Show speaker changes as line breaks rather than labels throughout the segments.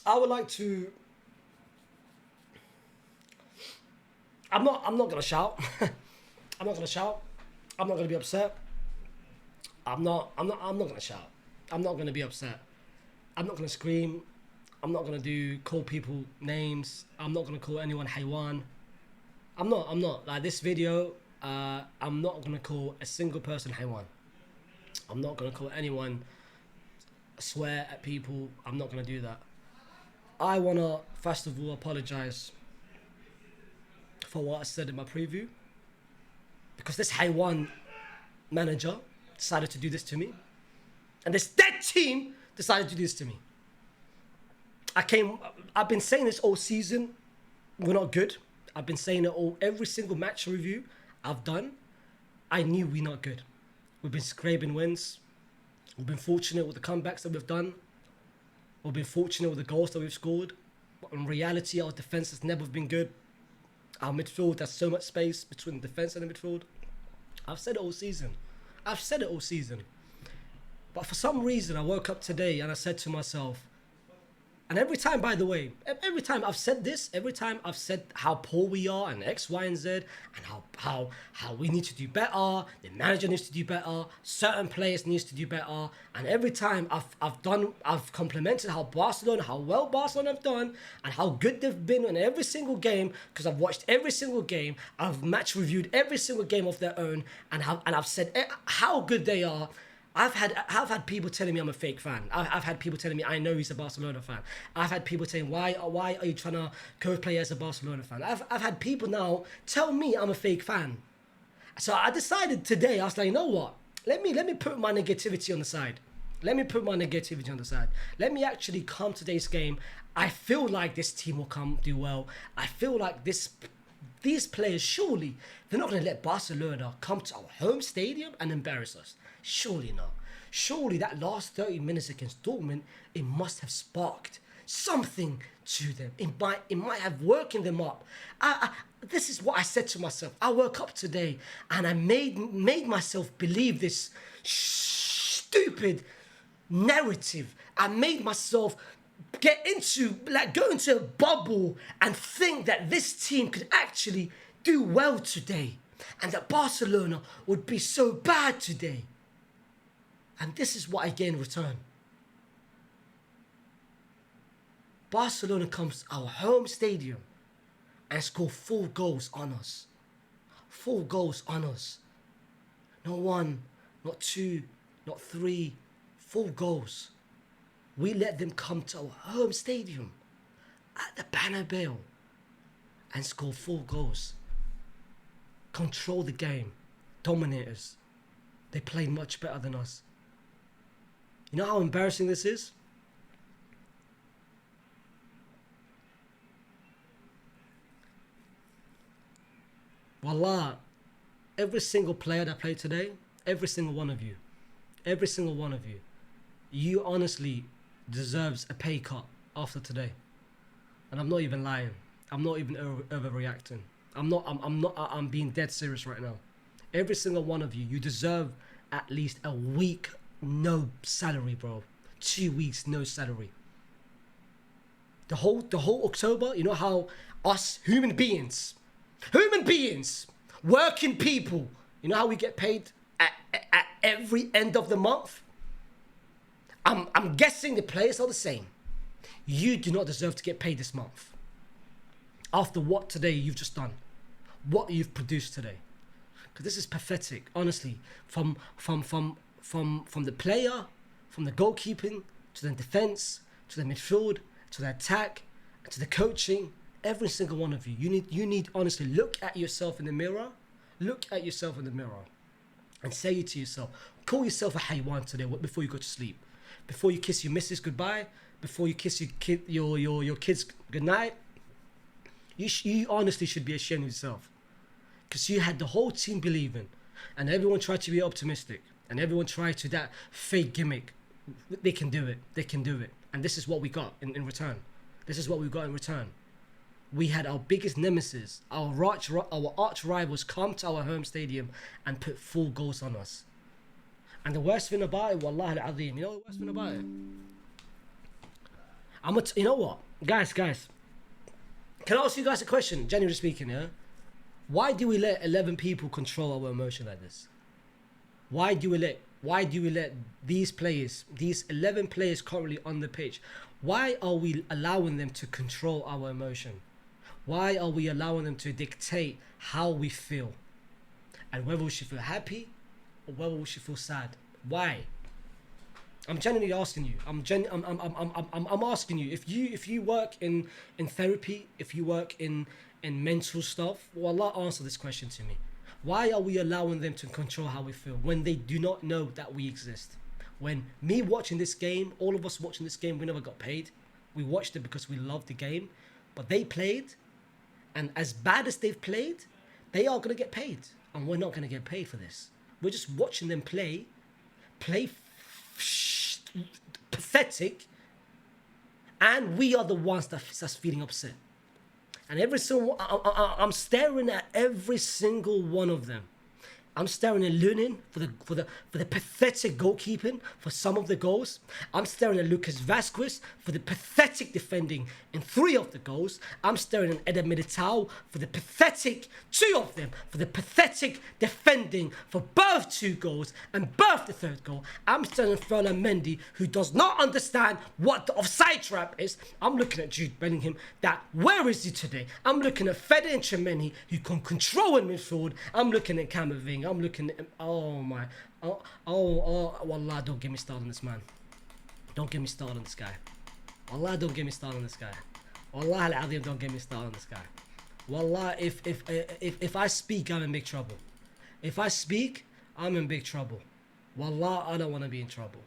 I would like to. I'm not gonna shout. I'm not gonna shout. I'm not gonna be upset. I'm not gonna shout. I'm not gonna be upset. I'm not gonna scream. I'm not gonna call people names. I'm not gonna call anyone Haywan. I'm not. Like this video, I'm not gonna call a single person Haywan. I'm not gonna call anyone swear at people. I'm not gonna do that. I wanna first of all apologize for what I said in my preview, because this Haywan manager decided to do this to me, and this dead team decided to do this to me. I've been saying this all season. We're not good. I've been saying it every single match review I've done. I knew we're not good. We've been scraping wins. We've been fortunate with the comebacks that we've done. We've been fortunate with the goals that we've scored. But in reality, our defense has never been good. Our midfield, there's so much space between the defense and the midfield. I've said it all season. But for some reason, I woke up today and I said to myself, and every time, by the way, every time I've said this, every time I've said how poor we are and X, Y, and Z, and how we need to do better, the manager needs to do better, certain players needs to do better, and every time I've complimented how well Barcelona have done, and how good they've been in every single game, because I've watched every single game, I've match reviewed every single game of their own, and I've said how good they are. I've had people telling me I'm a fake fan. I've had people telling me I know he's a Barcelona fan. I've had people saying, why are you trying to co-play as a Barcelona fan? I've had people now tell me I'm a fake fan. So I decided today, I was like, you know what? Let me put my negativity on the side. Let me actually come to today's game. I feel like this team will do well. I feel like these players, surely, they're not going to let Barcelona come to our home stadium and embarrass us. Surely not. Surely that last 30 minutes against Dortmund, it must have sparked something to them. It might have woken them up. This is what I said to myself. I woke up today and I made myself believe this stupid narrative. I made myself go into a bubble and think that this team could actually do well today, and that Barcelona would be so bad today. And this is what I get in return. Barcelona comes to our home stadium and score 4 goals on us. 4 goals on us. Not 1, not 2, not 3, 4 goals. We let them come to our home stadium at the Bernabeu and score 4 goals. Control the game. Dominators. They played much better than us. You know how embarrassing this is? Wallah, every single player that played today, every single one of you, you honestly deserves a pay cut after today. And I'm not even lying. I'm not even overreacting. I'm being dead serious right now. Every single one of you deserve at least a week no salary, bro. 2 weeks no salary. The whole October, you know how us human beings, working people, you know how we get paid at every end of the month? I'm guessing the players are the same. You do not deserve to get paid this month. After what today you've just done. What you've produced today. Because this is pathetic, honestly. From the player, from the goalkeeping, to the defense, to the midfield, to the attack, to the coaching, every single one of you. You need honestly look at yourself in the mirror. Look at yourself in the mirror. And say to yourself, call yourself a Haywan today before you go to sleep. Before you kiss your missus goodbye, before you kiss your kids goodnight, you honestly should be ashamed of yourself. Because you had the whole team believing, and everyone tried to be optimistic, and everyone tried to that fake gimmick. They can do it. And this is what we got in return. We had our biggest nemesis, our arch rivals come to our home stadium and put 4 goals on us. And the worst thing about it, Wallahi al-Azim, you know the worst thing about it? You know what, guys, can I ask you guys a question? Genuinely speaking, yeah. Why do we let 11 people control our emotion like this? Why do we let these players, these 11 players currently on the pitch, why are we allowing them to control our emotion? Why are we allowing them to dictate how we feel? And whether we should feel happy or whether we should feel sad? Why? I'm genuinely asking you. I'm asking you. If you work in therapy, if you work in mental stuff, well, Allah, answer this question to me. Why are we allowing them to control how we feel when they do not know that we exist? When me watching this game, all of us watching this game, we never got paid. We watched it because we loved the game, but they played, and as bad as they've played, they are gonna get paid, and we're not gonna get paid for this. We're just watching them play pathetic, and we are the ones that's feeling upset. And I'm staring at every single one of them. I'm staring at Lunin for the pathetic goalkeeping for some of the goals. I'm staring at Lucas Vazquez for the pathetic defending in 3 of the goals. I'm staring at Eder Militao for the pathetic 2 of them, for the pathetic defending for both 2 goals and both the 3rd goal. I'm staring at Ferland Mendy, who does not understand what the offside trap is. I'm looking at Jude Bellingham, where is he today? I'm looking at Fede and Chemeni, who can control in midfield. I'm looking at Camavinga. I'm looking at him. Wallah, don't get me started on this man. Don't get me started on this guy. Wallah, don't get me started on this guy. Wallah al-Azim, don't get me started on this guy. Wallah, if I speak, I'm in big trouble. If I speak, I'm in big trouble. Wallah, I don't want to be in trouble.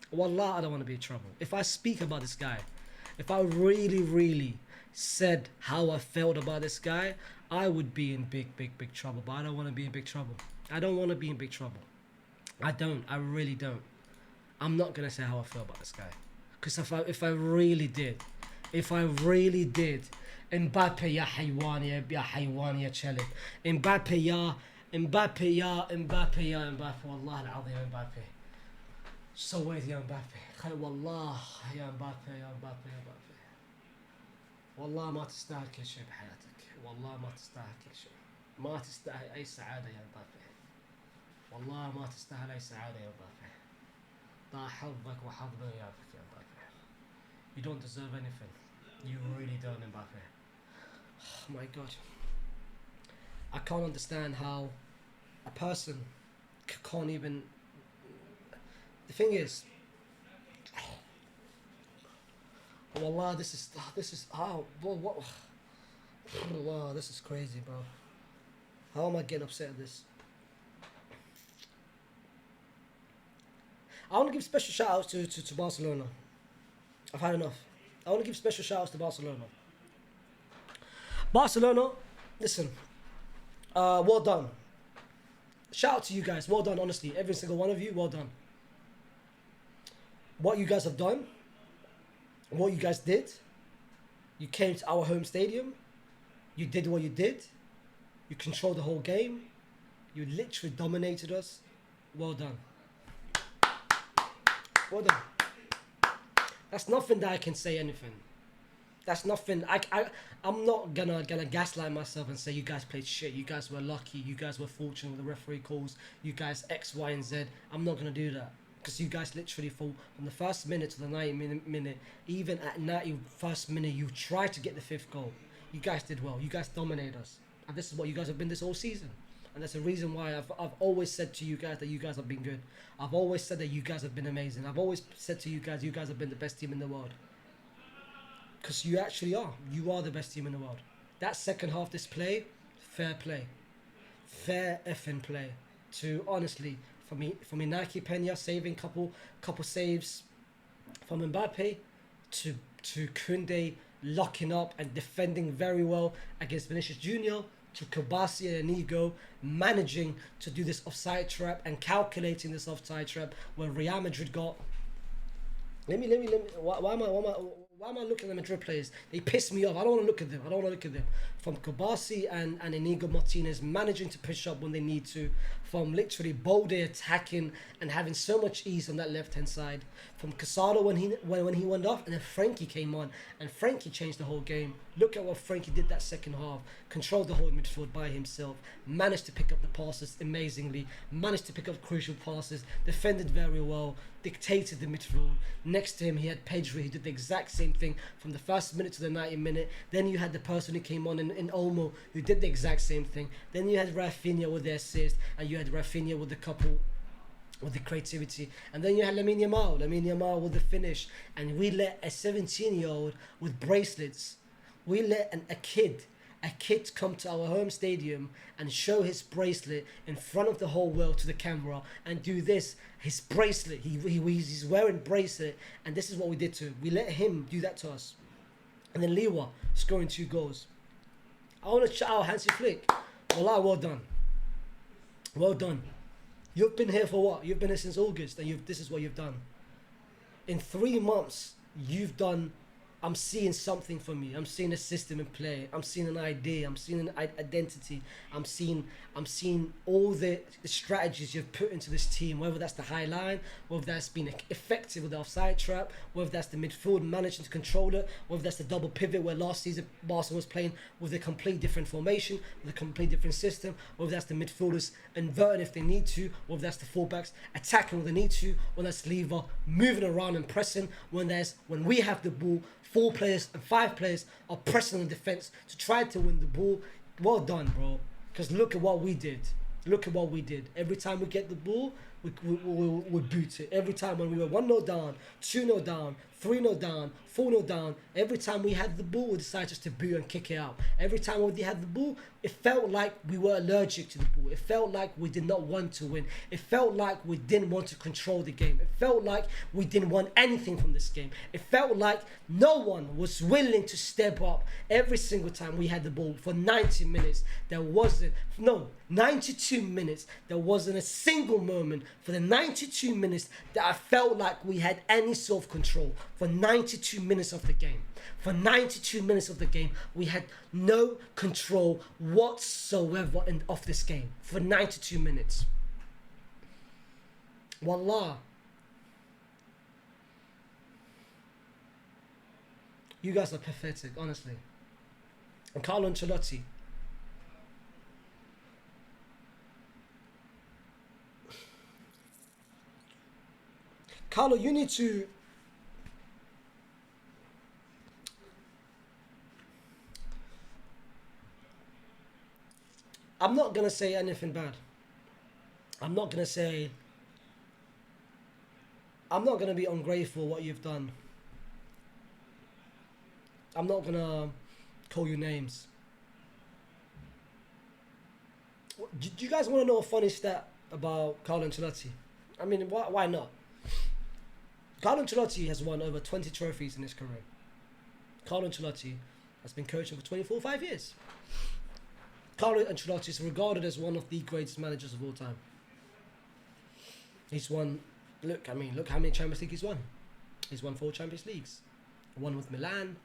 Wallah, I don't want to be in trouble. If I speak about this guy, if I really said how I felt about this guy, I would be in big trouble. But I don't want to be in big trouble. I don't want to be in big trouble. I really don't. I'm not going to say how I feel about this guy. Because if I really did, Mbappe ya حيوان ya حيوان ya Chelib. Mbappe ya والله العظيم Mbappe. سويت يا Mbappe. والله يا Mbappe يا Mbappe. والله ما تستاهل كل شيء بحياتك. والله ما تستاهل كل شيء. ما تستاهل أي سعادة يا Mbappe. والله ما تستاهل أي سعادة يا Mbappe. ضاع حظك وحظ ضيافك يا Mbappe. You don't deserve anything. You really don't, Mbappe. Oh my God. I can't understand how a person can't even... The thing is... Wallah, this is how... What? Wow, this is crazy, bro. How am I getting upset at this? I want to give special shout outs to Barcelona. I've had enough. I want to give special shout outs to Barcelona. Barcelona, listen, well done. Shout out to you guys, well done, honestly. Every single one of you, well done. What you guys have done, what you guys did, you came to our home stadium, you did what you did, you controlled the whole game, you literally dominated us. Well done. Well done. That's nothing that I can say anything. That's nothing. I'm not gonna gaslight myself and say you guys played shit. You guys were lucky. You guys were fortunate with the referee calls. You guys X, Y, and Z. I'm not gonna do that because you guys literally from the first minute to the 90th minute, even at 91st minute, you tried to get the 5th goal. You guys did well. You guys dominated us, and this is what you guys have been this whole season. And that's the reason why I've always said to you guys that you guys have been good. I've always said that you guys have been amazing. I've always said to you guys have been the best team in the world. Because you actually are. You are the best team in the world. That second half display, fair play. Fair effing play. To, honestly, for me Nike Pena saving couple saves. From Mbappe to Koundé locking up and defending very well against Vinicius Junior. To Kabasi and Inigo managing to do this offside trap and calculating this offside trap where Real Madrid got. Let me. Why am I looking at the Madrid players? They piss me off. I don't want to look at them. from Kabasi and Inigo Martinez managing to push up when they need to, from literally Bolde attacking and having so much ease on that left-hand side, from Casado when he went off, and then Frankie came on, and Frankie changed the whole game. Look at what Frankie did that second half. Controlled the whole midfield by himself, managed to pick up the passes amazingly, managed to pick up crucial passes, defended very well, dictated the midfield. Next to him he had Pedri, he did the exact same thing from the first minute to the 90th minute. Then you had the person who came on in Olmo who did the exact same thing. Then you had Rafinha with the assist, and you had Rafinha with the couple with the creativity, and then you had Lamine Yamal with the finish. And we let a 17-year-old with bracelets, we let a kid come to our home stadium and show his bracelet in front of the whole world to the camera and do this. His bracelet, he's wearing bracelet, and this is what we did to him. We let him do that to us. And then Liwa scoring 2 goals. I want to shout out Hansi Flick. Wallah, well done. Well done. You've been here for what? You've been here since August, and this is what you've done. In 3 months, you've done. I'm seeing something from you. I'm seeing a system in play. I'm seeing an idea. I'm seeing an identity. I'm seeing all the strategies you've put into this team, whether that's the high line, whether that's been effective with the offside trap, whether that's the midfield managing to control it, whether that's the double pivot where last season Barcelona was playing with a complete different formation, with a complete different system, whether that's the midfielders inverting if they need to, whether that's the fullbacks attacking when they need to, when that's Lever moving around and pressing, when we have the ball, 4 players and 5 players are pressing on the defense to try to win the ball. Well done, bro. Because look at what we did. Look at what we did. Every time we get the ball, we boot it. Every time when we were 1-0 down, 2-0 down, 3-0 down, 4-0 down, every time we had the ball, we decided just to boot and kick it out. Every time we had the ball, it felt like we were allergic to the ball. It felt like we did not want to win. It felt like we didn't want to control the game. It felt like we didn't want anything from this game. It felt like no one was willing to step up. Every single time we had the ball for 90 minutes, 92 minutes, there wasn't a single moment for the 92 minutes that I felt like we had any self-control. For 92 minutes of the game. For 92 minutes of the game, we had no control whatsoever of this game. For 92 minutes. Wallah. You guys are pathetic, honestly. And Carlo Ancelotti. Carlo, you need to... I'm not going to say anything bad. I'm not going to be ungrateful what you've done. I'm not going to call you names. Do you guys want to know a funny stat about Carlo Ancelotti? I mean, why not? Carlo Ancelotti has won over 20 trophies in his career. Carlo Ancelotti has been coaching for 5 years. Carlo Ancelotti is regarded as one of the greatest managers of all time. He's won, look how many Champions League he's won. He's won 4 Champions Leagues. 1 with Milan,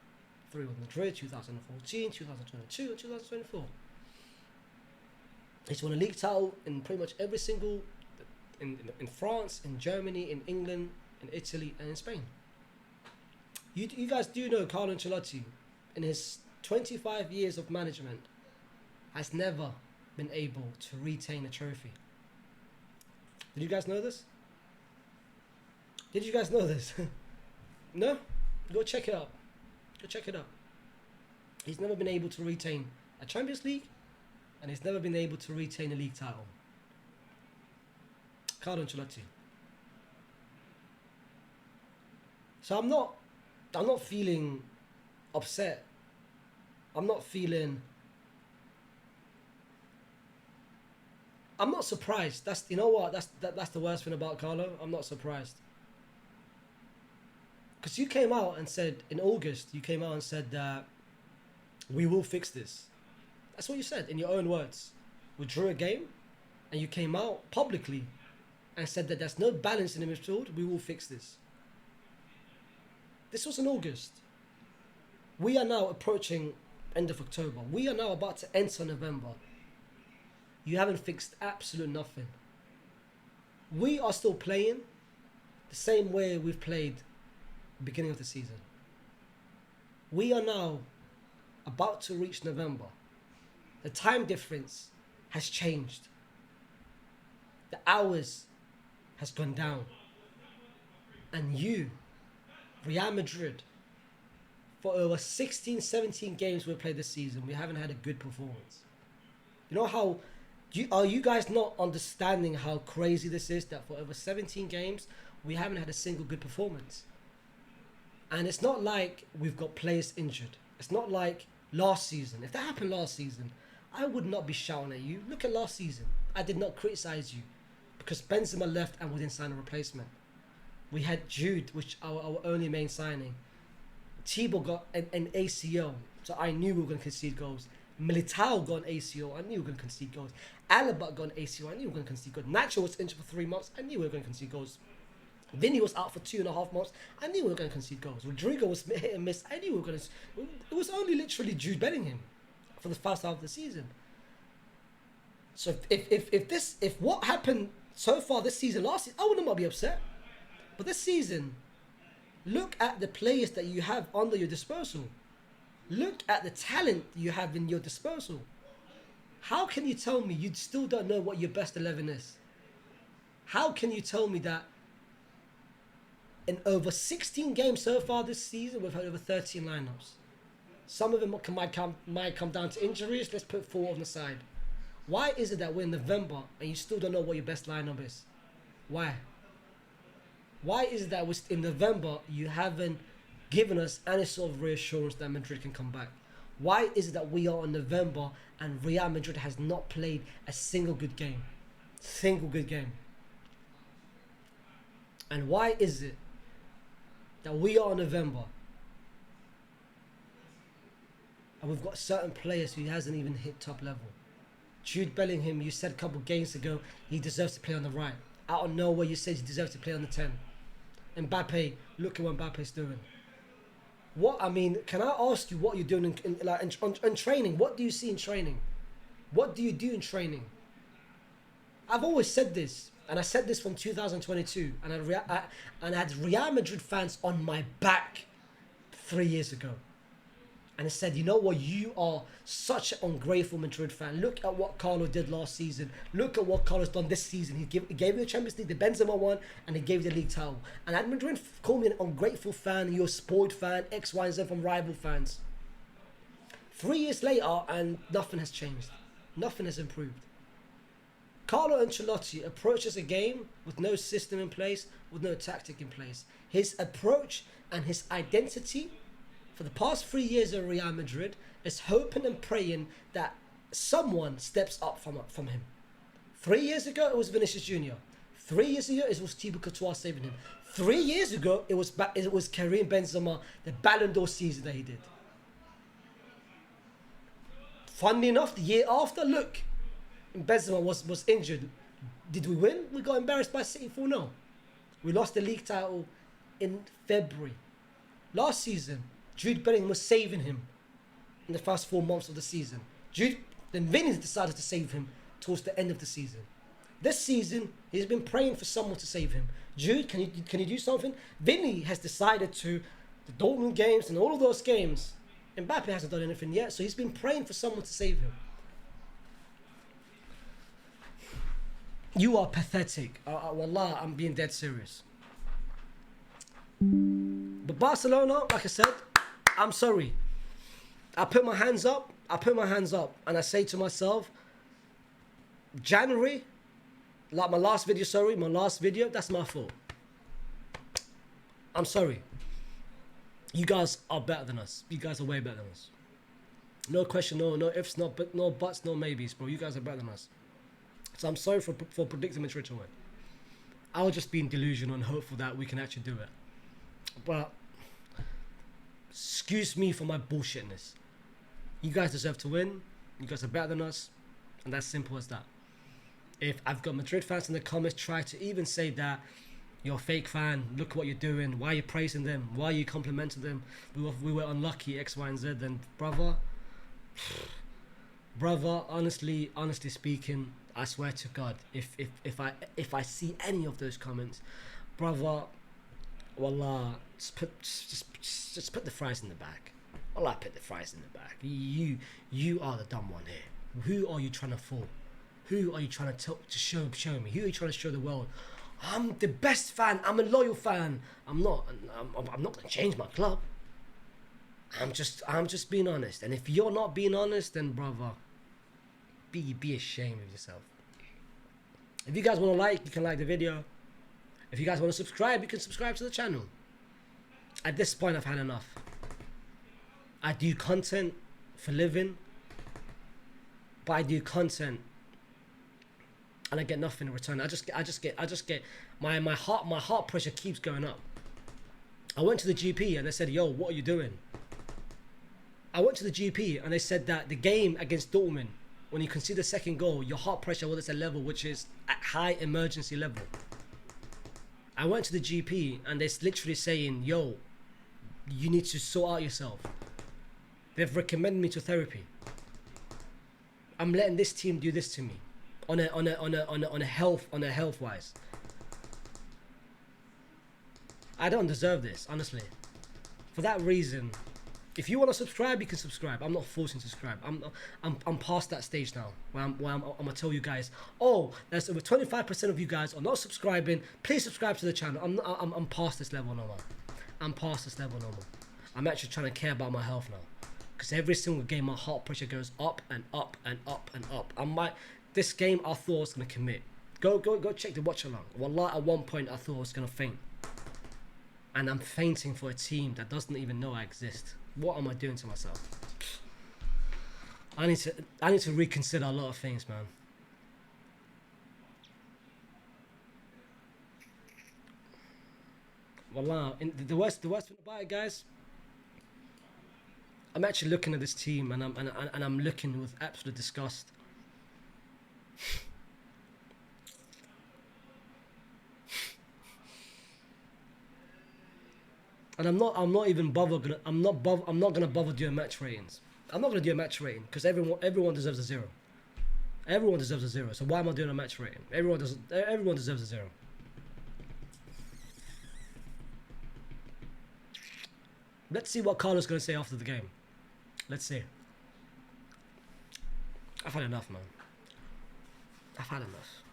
3 with Madrid, 2014, 2022, and 2024. He's won a league title in pretty much every single, in France, in Germany, in England, in Italy, and in Spain. You guys do know Carlo Ancelotti, in his 25 years of management, has never been able to retain a trophy. Did you guys know this? Did you guys know this? No? Go check it out. Go check it out. He's never been able to retain a Champions League, and he's never been able to retain a league title. Carlo Ancelotti. So I'm not feeling upset. I'm not surprised. That's the worst thing about Carlo. I'm not surprised. Because you came out and said in August, that we will fix this. That's what you said in your own words. We drew a game, and you came out publicly and said that there's no balance in the midfield. We will fix this. This was in August. We are now approaching end of October. We are now about to enter November. You haven't fixed absolute nothing. We are still playing the same way we've played the beginning of the season. We are now about to reach November. The time difference has changed. The hours has gone down. And you, Real Madrid, for over 16, 17 games we've played this season, we haven't had a good performance. You know how... Are you guys not understanding how crazy this is? That for over 17 games, we haven't had a single good performance. And it's not like we've got players injured. It's not like last season. If that happened last season, I would not be shouting at you. Look at last season. I did not criticize you because Benzema left and we didn't sign a replacement. We had Jude, which our only main signing. Thibaut got an ACL, so I knew we were going to concede goals. Militao got an ACL, I knew we were going to concede goals. Alaba got an ACL, I knew we were going to concede goals. Nacho was injured for 3 months, I knew we were going to concede goals. Vinny was out for 2.5 months, I knew we were going to concede goals. Rodrigo was hit and miss, I knew we were going to... It was only literally Jude Bellingham for the first half of the season. So if what happened so far this season, last season, I would not be upset. But this season, look at the players that you have under your disposal. Look at the talent you have in your disposal. How can you tell me you still don't know what your best 11 is? How can you tell me that in over 16 games so far this season, we've had over 13 lineups? Some of them might come down to injuries. Let's put 4 on the side. Why is it that we're in November and you still don't know what your best lineup is? Why? Why is it that in November you haven't given us any sort of reassurance that Madrid can come back? Why is it that we are in November and Real Madrid has not played a single good game? Single good game. And why is it that we are in November and we've got certain players who hasn't even hit top level? Jude Bellingham, you said a couple of games ago, he deserves to play on the right. Out of nowhere, you said he deserves to play on the 10. Mbappe, look at what Mbappe's doing. What, I mean, can I ask you what you're doing in training? What do you see in training? What do you do in training? I've always said this, and I said this from 2022, and I had Real Madrid fans on my back 3 years ago. And I said, you know what, you are such an ungrateful Madrid fan. Look at what Carlo did last season. Look at what Carlo's done this season. He gave you the Champions League, the Benzema one, and he gave you the league title. And had Madrid called me an ungrateful fan, you're a spoiled fan, X, Y, and Z from rival fans. 3 years later, and nothing has changed. Nothing has improved. Carlo Ancelotti approaches a game with no system in place, with no tactic in place. His approach and his identity for the past 3 years of Real Madrid is hoping and praying that someone steps up from him. 3 years ago, it was Vinicius Jr. 3 years ago, it was Thibaut Courtois saving him. 3 years ago, it was Karim Benzema, the Ballon d'Or season that he did. Funnily enough, the year after, look, Benzema was injured. Did we win? We got embarrassed by City 4-0. We lost the league title in February. Last season, Jude Bellingham was saving him in the first 4 months of the season. Then Vinny decided to save him towards the end of the season. This season, he's been praying for someone to save him. Jude, can you do something? Vinny has decided to, the Dortmund games and all of those games, Mbappe hasn't done anything yet, so he's been praying for someone to save him. You are pathetic. Wallah, I'm being dead serious. But Barcelona, like I said, I'm sorry. I put my hands up, and I say to myself, January, like my last video, that's my fault. I'm sorry. You guys are better than us. You guys are way better than us. No question, no ifs, no buts, no maybes, bro. You guys are better than us. So I'm sorry for predicting Madrid to win. I was just being delusional and hopeful that we can actually do it. But excuse me for my bullshitness. You guys deserve to win. You guys are better than us. And that's simple as that. If I've got Madrid fans in the comments try to even say that you're a fake fan, look what you're doing, why are you praising them, why are you complimenting them, we were unlucky, X, Y, and Z, then brother, Brother, honestly speaking, I swear to God, if I see any of those comments, brother, wallah, just put the fries in the bag. Wallah, put the fries in the bag. You are the dumb one here. Who are you trying to fool? Who are you trying to show me? Who are you trying to show the world? I'm the best fan. I'm a loyal fan. I'm not gonna change my club. I'm just being honest. And if you're not being honest, then brother, be ashamed of yourself. If you guys want to like, you can like the video. If you guys want to subscribe, you can subscribe to the channel. At this point, I've had enough. I do content for living, but I do content and I get nothing in return. I just get my heart pressure keeps going up. I went to the GP and they said, "Yo, what are you doing?" I went to the GP and they said that the game against Dortmund, when you concede the second goal, your heart pressure was at a level which is at high emergency level. I went to the GP and they're literally saying, "Yo, you need to sort out yourself." They've recommended me to therapy. I'm letting this team do this to me, on a health wise. I don't deserve this, honestly. For that reason, if you want to subscribe, you can subscribe. I'm not forcing to subscribe. I'm past that stage now where I'm gonna tell you guys, oh, there's over 25% of you guys are not subscribing. Please subscribe to the channel. I'm past this level no more. I'm past this level no more. I'm actually trying to care about my health now, because every single game my heart pressure goes up and up and up and up. This game I thought I was gonna commit. Go check the watch along. Wallah, at one point I thought I was gonna faint, and I'm fainting for a team that doesn't even know I exist. What am I doing to myself? I need to reconsider a lot of things, man. Wallah, the worst thing about it, guys, I'm actually looking at this team and I'm looking with absolute disgust. And I'm not gonna bother doing match ratings. I'm not gonna do a match rating because everyone deserves a 0. Everyone deserves a 0. So why am I doing a match rating? Everyone deserves a 0. Let's see what Carlo's gonna say after the game. Let's see. I've had enough, man. I've had enough.